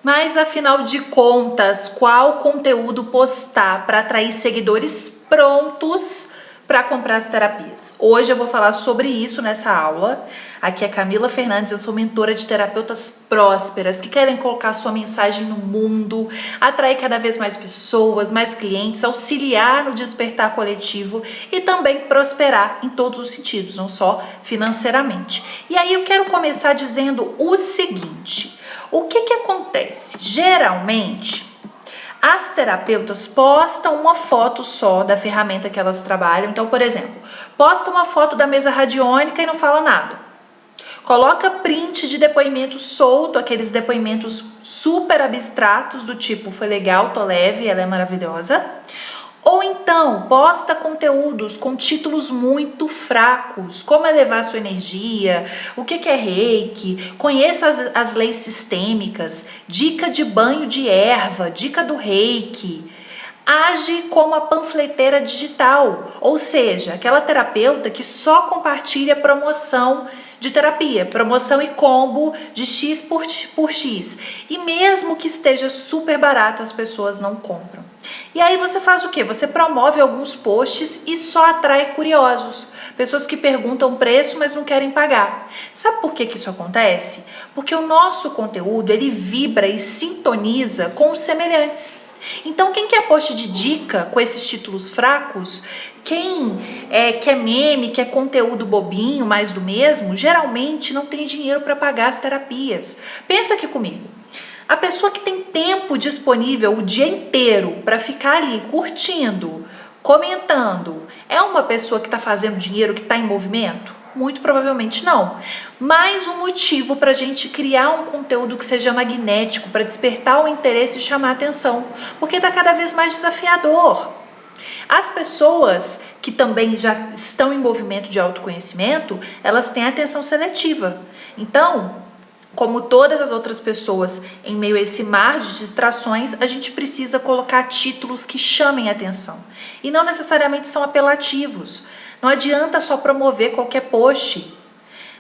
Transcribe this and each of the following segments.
Mas afinal de contas, qual conteúdo postar para atrair seguidores prontos para comprar as terapias? Hoje eu vou falar sobre isso nessa aula. Aqui é Camila Fernandes, eu sou mentora de terapeutas prósperas que querem colocar sua mensagem no mundo, atrair cada vez mais pessoas, mais clientes, auxiliar no despertar coletivo e também prosperar em todos os sentidos, não só financeiramente. E aí eu quero começar dizendo o seguinte: o que acontece? Geralmente, as terapeutas postam uma foto só da ferramenta que elas trabalham. Então, por exemplo, posta uma foto da mesa radiônica e não fala nada. Coloca print de depoimento solto, aqueles depoimentos super abstratos do tipo, foi legal, tô leve, ela é maravilhosa. Ou então, posta conteúdos com títulos muito fracos, como elevar sua energia, o que é reiki, conheça as leis sistêmicas, dica de banho de erva, dica do reiki. Age como a panfleteira digital, ou seja, aquela terapeuta que só compartilha promoção de terapia, promoção e combo de X por X. E mesmo que esteja super barato, as pessoas não compram. E aí você faz o quê? Você promove alguns posts e só atrai curiosos. Pessoas que perguntam preço, mas não querem pagar. Sabe por que isso acontece? Porque o nosso conteúdo, ele vibra e sintoniza com os semelhantes. Então, quem quer post de dica com esses títulos fracos, quem quer meme, quer conteúdo bobinho, mais do mesmo, geralmente não tem dinheiro para pagar as terapias. Pensa aqui comigo. A pessoa que tem tempo disponível o dia inteiro para ficar ali curtindo, comentando, é uma pessoa que está fazendo dinheiro, que está em movimento? Muito provavelmente não. Mais um motivo para a gente criar um conteúdo que seja magnético, para despertar o interesse e chamar a atenção, porque está cada vez mais desafiador. As pessoas que também já estão em movimento de autoconhecimento, elas têm atenção seletiva. Então, como todas as outras pessoas em meio a esse mar de distrações, a gente precisa colocar títulos que chamem a atenção. E não necessariamente são apelativos. Não adianta só promover qualquer post.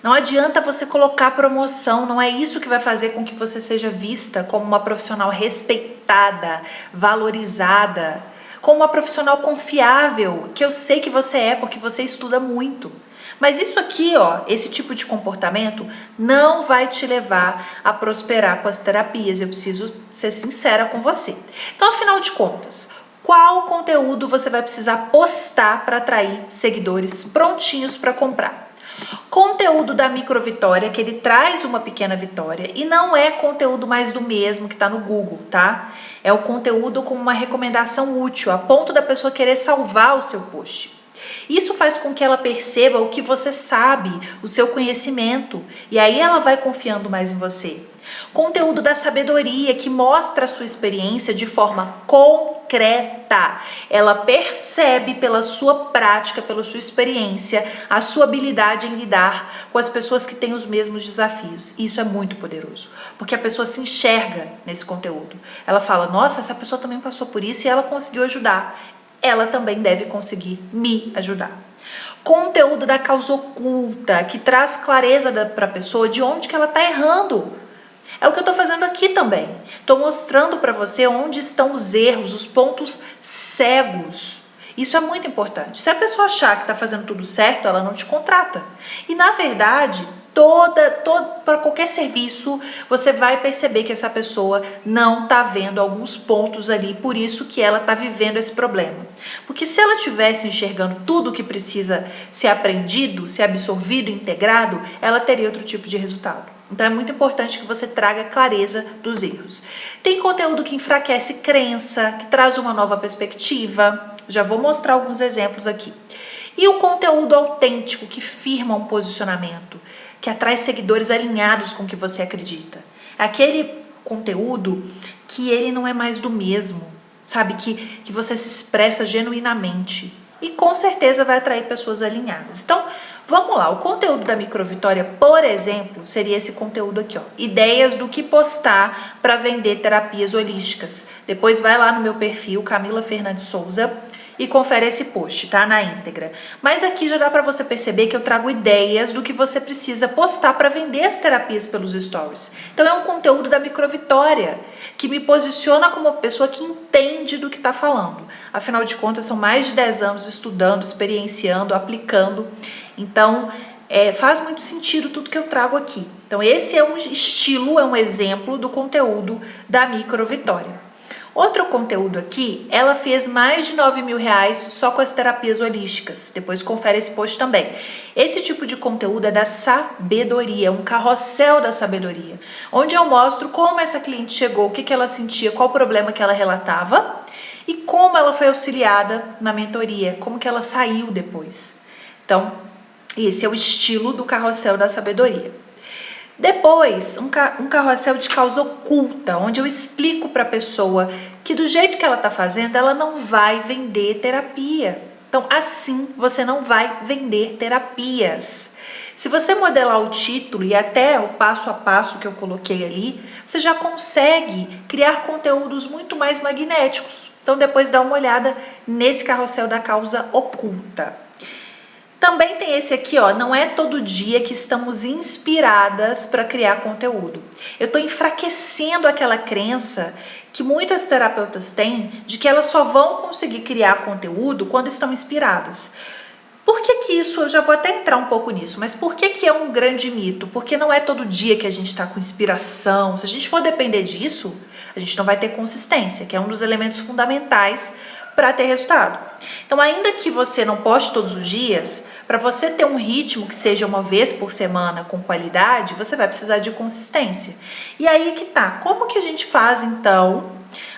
Não adianta você colocar promoção. Não é isso que vai fazer com que você seja vista como uma profissional respeitada, valorizada, como uma profissional confiável, que eu sei que você é porque você estuda muito. Mas isso aqui, esse tipo de comportamento não vai te levar a prosperar com as terapias. Eu preciso ser sincera com você. Então, afinal de contas, qual conteúdo você vai precisar postar para atrair seguidores prontinhos para comprar? Conteúdo da micro vitória, que ele traz uma pequena vitória, e não é conteúdo mais do mesmo que está no Google, tá? É o conteúdo com uma recomendação útil, a ponto da pessoa querer salvar o seu post. Isso faz com que ela perceba o que você sabe, o seu conhecimento, e aí ela vai confiando mais em você. Conteúdo da sabedoria, que mostra a sua experiência de forma concreta. Ela percebe pela sua prática, pela sua experiência, a sua habilidade em lidar com as pessoas que têm os mesmos desafios. Isso é muito poderoso, porque a pessoa se enxerga nesse conteúdo. Ela fala, nossa, essa pessoa também passou por isso e ela conseguiu ajudar. Ela também deve conseguir me ajudar. Conteúdo da causa oculta, que traz clareza para a pessoa de onde que ela está errando. É o que eu estou fazendo aqui também. Estou mostrando para você onde estão os erros, os pontos cegos. Isso é muito importante. Se a pessoa achar que está fazendo tudo certo, ela não te contrata. E na verdade, para qualquer serviço, você vai perceber que essa pessoa não está vendo alguns pontos ali, por isso que ela está vivendo esse problema. Porque se ela estivesse enxergando tudo que precisa ser aprendido, ser absorvido, integrado, ela teria outro tipo de resultado. Então é muito importante que você traga clareza dos erros. Tem conteúdo que enfraquece crença, que traz uma nova perspectiva. Já vou mostrar alguns exemplos aqui. E o conteúdo autêntico, que firma um posicionamento, que atrai seguidores alinhados com o que você acredita. Aquele conteúdo que ele não é mais do mesmo, sabe? Que você se expressa genuinamente. E com certeza vai atrair pessoas alinhadas. Então, vamos lá. O conteúdo da micro vitória, por exemplo, seria esse conteúdo aqui, ideias do que postar para vender terapias holísticas. Depois vai lá no meu perfil, Camila Fernandes Souza, e confere esse post, tá? Na íntegra. Mas aqui já dá pra você perceber que eu trago ideias do que você precisa postar para vender as terapias pelos stories. Então é um conteúdo da Microvitória, que me posiciona como uma pessoa que entende do que tá falando. Afinal de contas, são mais de 10 anos estudando, experienciando, aplicando. Então, faz muito sentido tudo que eu trago aqui. Então esse é um estilo, é um exemplo do conteúdo da Microvitória. Outro conteúdo aqui, ela fez mais de 9 mil reais só com as terapias holísticas. Depois confere esse post também. Esse tipo de conteúdo é da sabedoria, um carrossel da sabedoria, onde eu mostro como essa cliente chegou, o que ela sentia, qual o problema que ela relatava e como ela foi auxiliada na mentoria, como que ela saiu depois. Então, esse é o estilo do carrossel da sabedoria. Depois, um carrossel de causa oculta, onde eu explico para a pessoa que do jeito que ela está fazendo, ela não vai vender terapia. Então, assim, você não vai vender terapias. Se você modelar o título e até o passo a passo que eu coloquei ali, você já consegue criar conteúdos muito mais magnéticos. Então, depois dá uma olhada nesse carrossel da causa oculta. Também tem esse aqui, ó, não é todo dia que estamos inspiradas para criar conteúdo. Eu estou enfraquecendo aquela crença que muitas terapeutas têm de que elas só vão conseguir criar conteúdo quando estão inspiradas. Por que isso, eu já vou até entrar um pouco nisso, mas por que é um grande mito? Porque não é todo dia que a gente está com inspiração. Se a gente for depender disso, a gente não vai ter consistência, que é um dos elementos fundamentais para ter resultado. Então, ainda que você não poste todos os dias, para você ter um ritmo que seja uma vez por semana com qualidade, você vai precisar de consistência. E aí que tá, como que a gente faz então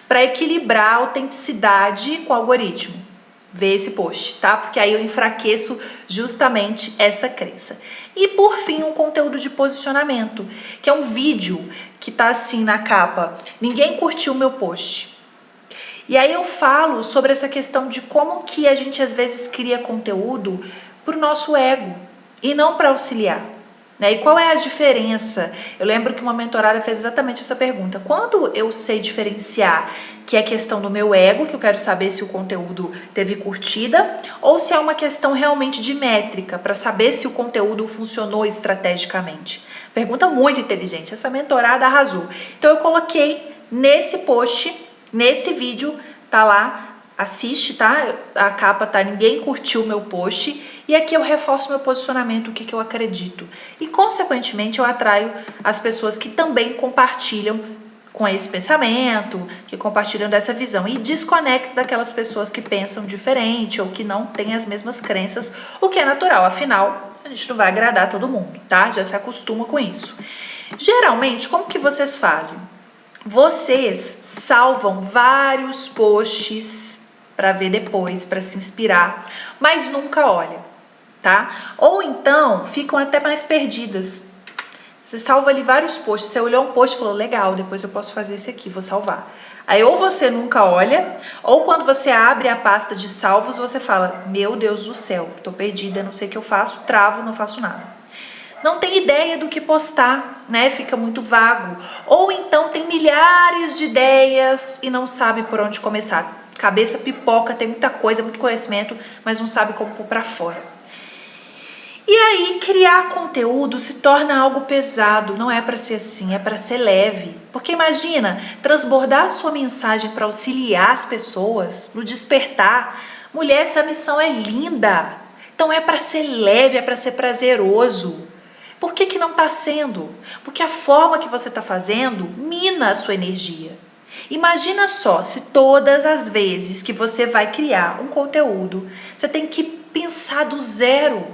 para equilibrar a autenticidade com o algoritmo? Vê esse post, tá? Porque aí eu enfraqueço justamente essa crença. E por fim, um conteúdo de posicionamento, que é um vídeo que tá assim na capa: ninguém curtiu o meu post. E aí eu falo sobre essa questão de como que a gente às vezes cria conteúdo para o nosso ego e não para auxiliar, né? E qual é a diferença? Eu lembro que uma mentorada fez exatamente essa pergunta: quando eu sei diferenciar que é questão do meu ego, que eu quero saber se o conteúdo teve curtida, ou se é uma questão realmente de métrica, para saber se o conteúdo funcionou estrategicamente? Pergunta muito inteligente, essa mentorada arrasou. Então eu coloquei nesse post, nesse vídeo, tá lá, assiste, tá? A capa tá: ninguém curtiu o meu post. E aqui eu reforço meu posicionamento, o que eu acredito. E, consequentemente, eu atraio as pessoas que também compartilham com esse pensamento, que compartilham dessa visão. E desconecto daquelas pessoas que pensam diferente ou que não têm as mesmas crenças, o que é natural. Afinal, a gente não vai agradar todo mundo, tá? Já se acostuma com isso. Geralmente, como que vocês fazem? Vocês salvam vários posts para ver depois, para se inspirar, mas nunca olham, tá? Ou então ficam até mais perdidas. Você salva ali vários posts, você olhou um post e falou: legal, depois eu posso fazer esse aqui, vou salvar. Aí ou você nunca olha, ou quando você abre a pasta de salvos, você fala: meu Deus do céu, tô perdida, não sei o que eu faço, travo, não faço nada. Não tem ideia do que postar, né? Fica muito vago. Ou então tem milhares de ideias e não sabe por onde começar. Cabeça pipoca, tem muita coisa, muito conhecimento, mas não sabe como pôr pra fora. E aí criar conteúdo se torna algo pesado. Não é para ser assim, é para ser leve. Porque imagina, transbordar a sua mensagem para auxiliar as pessoas no despertar. Mulher, essa missão é linda. Então é para ser leve, é para ser prazeroso. Por que não está sendo? Porque a forma que você está fazendo mina a sua energia. Imagina só, se todas as vezes que você vai criar um conteúdo, você tem que pensar do zero.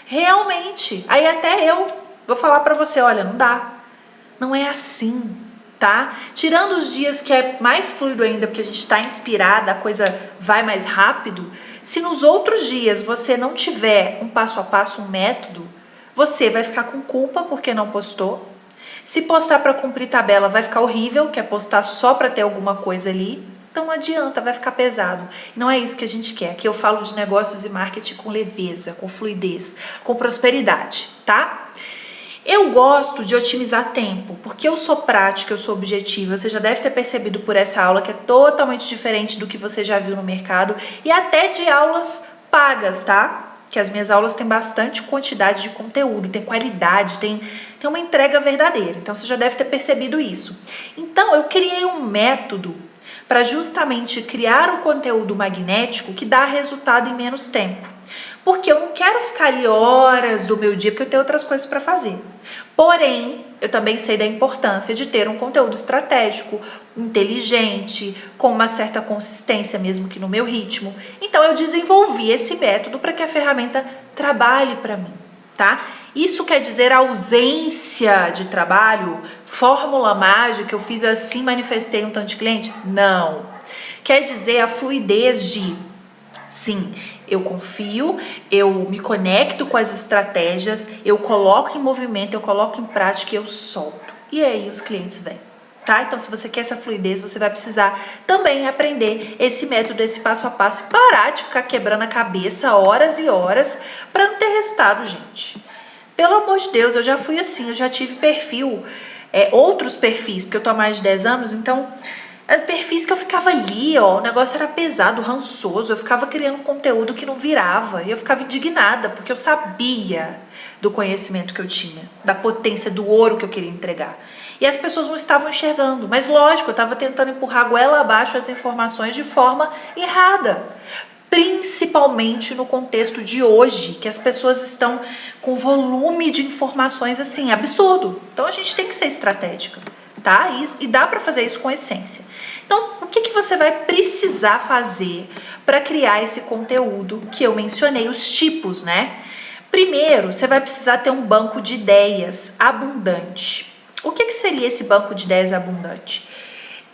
Realmente. Aí até eu vou falar para você: olha, não dá. Não é assim, tá? Tirando os dias que é mais fluido ainda, porque a gente está inspirada, a coisa vai mais rápido. Se nos outros dias você não tiver um passo a passo, um método, você vai ficar com culpa porque não postou. Se postar para cumprir tabela vai ficar horrível, que é postar só para ter alguma coisa ali. Então não adianta, vai ficar pesado. E não é isso que a gente quer. Aqui eu falo de negócios e marketing com leveza, com fluidez, com prosperidade, tá? Eu gosto de otimizar tempo, porque eu sou prática, eu sou objetiva. Você já deve ter percebido por essa aula que é totalmente diferente do que você já viu no mercado e até de aulas pagas, tá? Que as minhas aulas têm bastante quantidade de conteúdo, tem qualidade, tem uma entrega verdadeira. Então você já deve ter percebido isso. Então eu criei um método para justamente criar o conteúdo magnético que dá resultado em menos tempo. Porque eu não quero ficar ali horas do meu dia, porque eu tenho outras coisas para fazer. Porém, eu também sei da importância de ter um conteúdo estratégico, inteligente, com uma certa consistência, mesmo que no meu ritmo. Então, eu desenvolvi esse método para que a ferramenta trabalhe para mim, tá? Isso quer dizer ausência de trabalho? Fórmula mágica, eu fiz assim, manifestei um tanto de cliente? Não. Quer dizer a fluidez de, sim, eu confio, eu me conecto com as estratégias, eu coloco em movimento, eu coloco em prática e eu solto. E aí os clientes vêm, tá? Então se você quer essa fluidez, você vai precisar também aprender esse método, esse passo a passo e parar de ficar quebrando a cabeça horas e horas para não ter resultado, gente. Pelo amor de Deus, eu já fui assim, eu já tive perfil, outros perfis, porque eu tô há mais de 10 anos, então... perfis que eu ficava ali, ó, o negócio era pesado, rançoso, eu ficava criando conteúdo que não virava, e eu ficava indignada, porque eu sabia do conhecimento que eu tinha, da potência do ouro que eu queria entregar. E as pessoas não estavam enxergando, mas lógico, eu estava tentando empurrar goela abaixo as informações de forma errada. Principalmente no contexto de hoje, que as pessoas estão com volume de informações assim, absurdo. Então a gente tem que ser estratégica, tá? E dá para fazer isso com essência. Então, o que você vai precisar fazer para criar esse conteúdo que eu mencionei, os tipos, né? Primeiro, você vai precisar ter um banco de ideias abundante. O que seria esse banco de ideias abundante?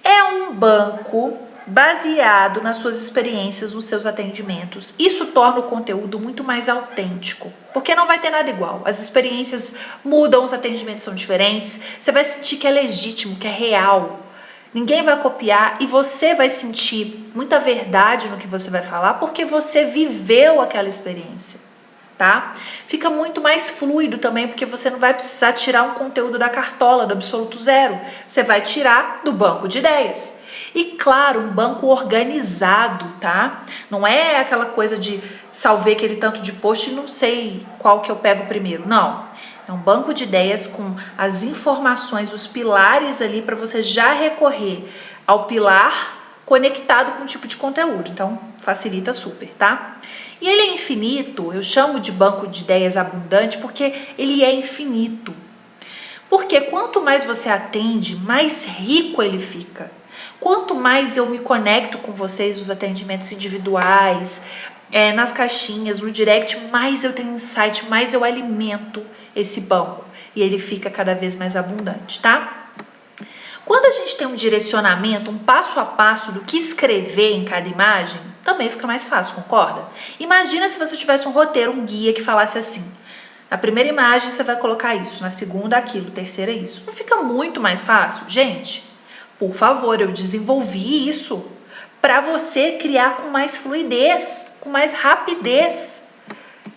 É um banco baseado nas suas experiências, nos seus atendimentos. Isso torna o conteúdo muito mais autêntico, porque não vai ter nada igual. As experiências mudam, os atendimentos são diferentes, você vai sentir que é legítimo, que é real. Ninguém vai copiar e você vai sentir muita verdade no que você vai falar, porque você viveu aquela experiência, tá? Fica muito mais fluido também, porque você não vai precisar tirar um conteúdo da cartola, do absoluto zero. Você vai tirar do banco de ideias. E claro, um banco organizado, tá? Não é aquela coisa de salvei aquele tanto de post e não sei qual que eu pego primeiro. Não. É um banco de ideias com as informações, os pilares ali para você já recorrer ao pilar conectado com o tipo de conteúdo. Então, facilita super, tá? E ele é infinito, eu chamo de banco de ideias abundante porque ele é infinito. Porque quanto mais você atende, mais rico ele fica. Quanto mais eu me conecto com vocês nos atendimentos individuais, nas caixinhas, no direct, mais eu tenho insight, mais eu alimento esse banco. E ele fica cada vez mais abundante, tá? Quando a gente tem um direcionamento, um passo a passo do que escrever em cada imagem, também fica mais fácil, concorda? Imagina se você tivesse um roteiro, um guia que falasse assim: na primeira imagem você vai colocar isso, na segunda aquilo, terceira isso. Não fica muito mais fácil? Gente, por favor, eu desenvolvi isso para você criar com mais fluidez, com mais rapidez.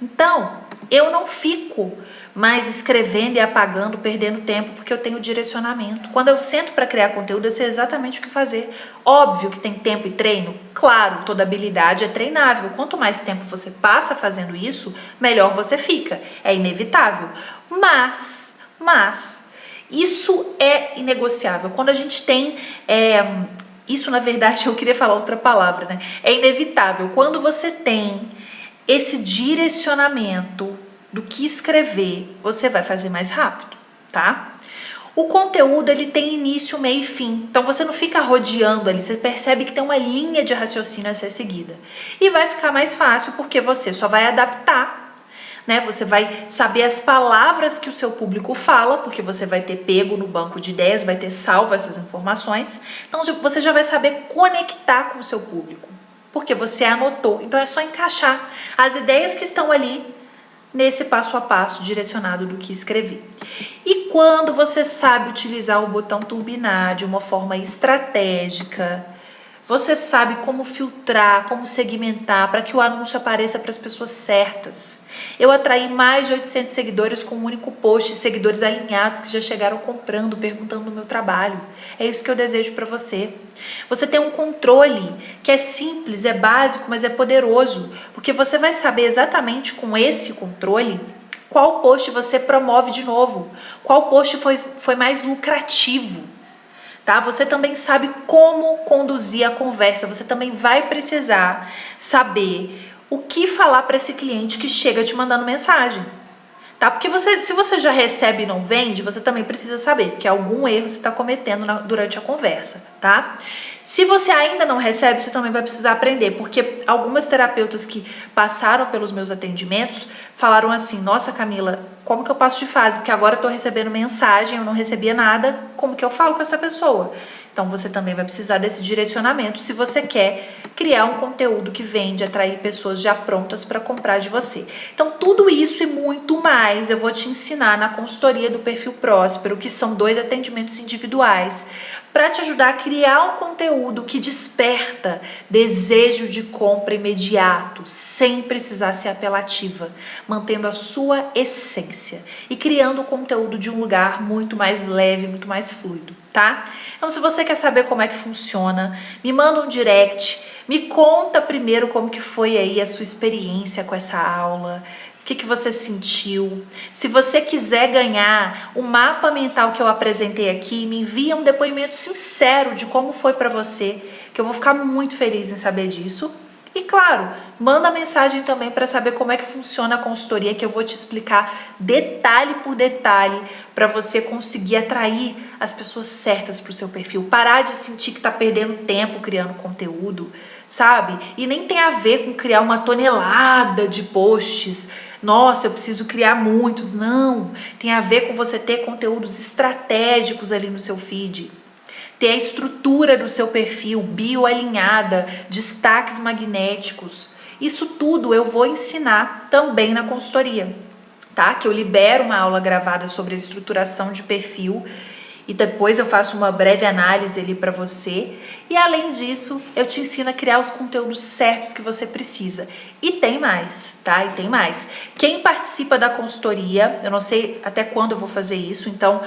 Então, eu não fico mais escrevendo e apagando, perdendo tempo, porque eu tenho direcionamento. Quando eu sento para criar conteúdo, eu sei exatamente o que fazer. Óbvio que tem tempo e treino. Claro, toda habilidade é treinável. Quanto mais tempo você passa fazendo isso, melhor você fica. É inevitável. Mas isso é inegociável. Quando a gente tem... isso, na verdade, eu queria falar outra palavra, né? É inevitável. Quando você tem esse direcionamento do que escrever, você vai fazer mais rápido, tá? O conteúdo, ele tem início, meio e fim. Então, você não fica rodeando ali. Você percebe que tem uma linha de raciocínio a ser seguida. E vai ficar mais fácil, porque você só vai adaptar, né? Você vai saber as palavras que o seu público fala, porque você vai ter pego no banco de ideias, vai ter salvo essas informações. Então, você já vai saber conectar com o seu público, porque você anotou. Então, é só encaixar as ideias que estão ali nesse passo a passo direcionado do que escrever. E quando você sabe utilizar o botão turbinar de uma forma estratégica, Você sabe como filtrar, como segmentar para que o anúncio apareça para as pessoas certas. Eu atraí mais de 800 seguidores com um único post, seguidores alinhados que já chegaram comprando, perguntando do meu trabalho. É isso que eu desejo para você. Você tem um controle que é simples, é básico, mas é poderoso, porque você vai saber exatamente com esse controle qual post você promove de novo, qual post foi mais lucrativo. Tá? Você também sabe como conduzir a conversa, você também vai precisar saber o que falar para esse cliente que chega te mandando mensagem. Tá? Porque se você já recebe e não vende, você também precisa saber que algum erro você está cometendo durante a conversa, tá? Se você ainda não recebe, você também vai precisar aprender, porque algumas terapeutas que passaram pelos meus atendimentos falaram assim: nossa, Camila, como que eu passo de fase? Porque agora eu tô recebendo mensagem, eu não recebia nada, como que eu falo com essa pessoa? Então você também vai precisar desse direcionamento se você quer criar um conteúdo que vende, atrair pessoas já prontas para comprar de você. Então tudo isso e muito mais eu vou te ensinar na consultoria do Perfil Próspero, que são 2 atendimentos individuais, para te ajudar a criar um conteúdo que desperta desejo de compra imediato, sem precisar ser apelativa, mantendo a sua essência e criando o conteúdo de um lugar muito mais leve, muito mais fluido, tá? Então, se você quer saber como é que funciona, me manda um direct, me conta primeiro como que foi aí a sua experiência com essa aula, o que você sentiu. Se você quiser ganhar o mapa mental que eu apresentei aqui, me envia um depoimento sincero de como foi para você, que eu vou ficar muito feliz em saber disso. E claro, manda mensagem também para saber como é que funciona a consultoria, que eu vou te explicar detalhe por detalhe para você conseguir atrair as pessoas certas para o seu perfil. Parar de sentir que está perdendo tempo criando conteúdo, sabe? E nem tem a ver com criar uma tonelada de posts. Nossa, eu preciso criar muitos. Não, tem a ver com você ter conteúdos estratégicos ali no seu feed. Ter a estrutura do seu perfil bioalinhada, destaques magnéticos. Isso tudo eu vou ensinar também na consultoria, tá? Que eu libero uma aula gravada sobre a estruturação de perfil e depois eu faço uma breve análise ali para você. E além disso, eu te ensino a criar os conteúdos certos que você precisa. E tem mais, tá? E tem mais. Quem participa da consultoria, eu não sei até quando eu vou fazer isso, então,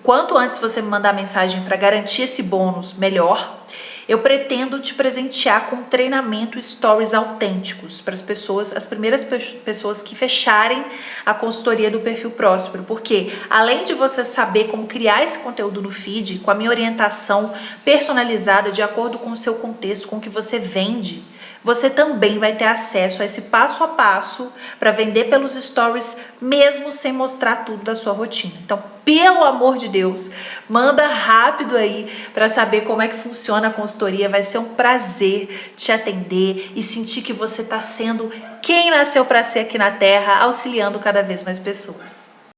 quanto antes você me mandar mensagem para garantir esse bônus, melhor. Eu pretendo te presentear com treinamento stories autênticos para as pessoas, as primeiras pessoas que fecharem a consultoria do Perfil Próspero, porque além de você saber como criar esse conteúdo no feed, com a minha orientação personalizada de acordo com o seu contexto, com o que você vende, você também vai ter acesso a esse passo a passo para vender pelos stories, mesmo sem mostrar tudo da sua rotina. Então, pelo amor de Deus, manda rápido aí para saber como é que funciona a consultoria. Vai ser um prazer te atender e sentir que você está sendo quem nasceu para ser aqui na Terra, auxiliando cada vez mais pessoas.